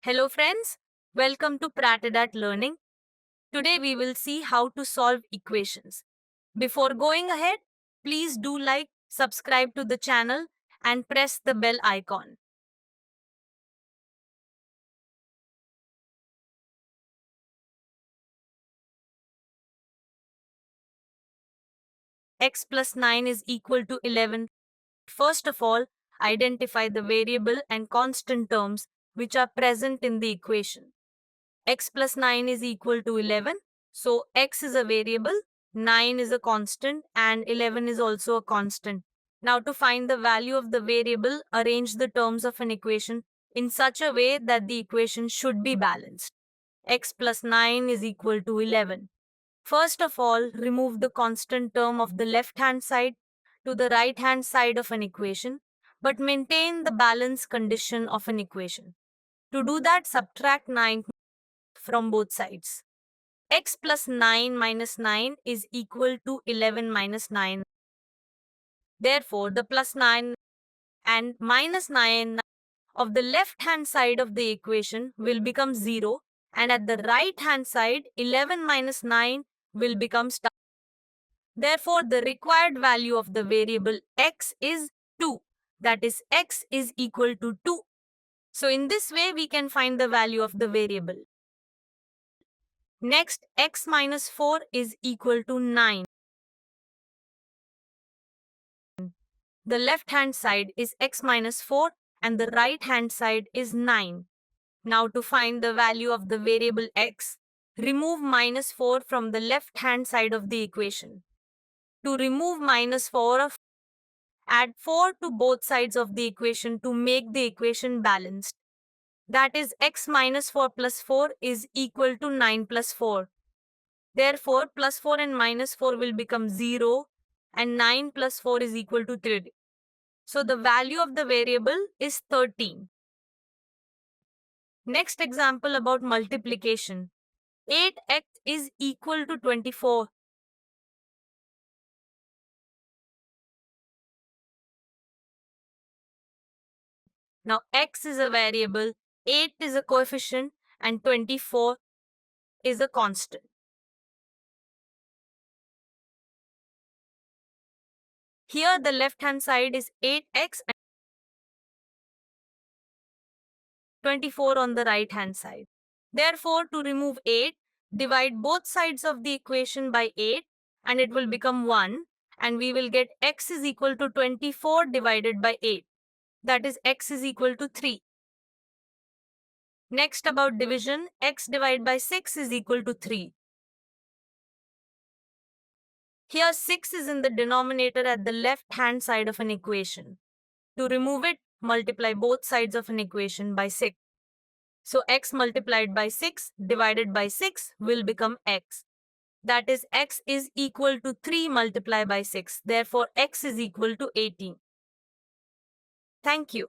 Hello friends, welcome to PRATIDATT Learning. Today we will see how to solve equations. Before going ahead, please do like, subscribe to the channel and press the bell icon. X plus 9 is equal to 11. First of all, identify the variable and constant terms which are present in the equation. X plus 9 is equal to 11. So x is a variable, 9 is a constant and 11 is also a constant. Now to find the value of the variable, arrange the terms of an equation in such a way that the equation should be balanced. X plus 9 is equal to 11. First of all, remove the constant term of the left-hand side to the right-hand side of an equation, but maintain the balance condition of an equation. To do that, subtract 9 from both sides. X plus 9 minus 9 is equal to 11 minus 9. Therefore, the plus 9 and minus 9 of the left-hand side of the equation will become 0, and at the right-hand side, 11 minus 9 will become star. Therefore, the required value of the variable x is 2. That is, x is equal to 2. So, in this way, we can find the value of the variable. Next, x minus 4 is equal to 9. The left-hand side is x minus 4 and the right-hand side is 9. Now to find the value of the variable x, remove minus 4 from the left-hand side of the equation. To remove minus 4, add 4 to both sides of the equation to make the equation balanced. That is, x minus 4 plus 4 is equal to 9 plus 4. Therefore, plus 4 and minus 4 will become 0 and 9 plus 4 is equal to 3. So the value of the variable is 13. Next example about multiplication. 8x is equal to 24. Now x is a variable, 8 is a coefficient and 24 is a constant. Here the left hand side is 8x and 24 on the right hand side. Therefore, to remove 8, divide both sides of the equation by 8 and it will become 1, and we will get x is equal to 24 divided by 8. That is, x is equal to 3. Next, about division, x divided by 6 is equal to 3. Here 6 is in the denominator at the left hand side of an equation. To remove it, multiply both sides of an equation by 6. So x multiplied by 6 divided by 6 will become x. That is, x is equal to 3 multiplied by 6. Therefore, x is equal to 18. Thank you.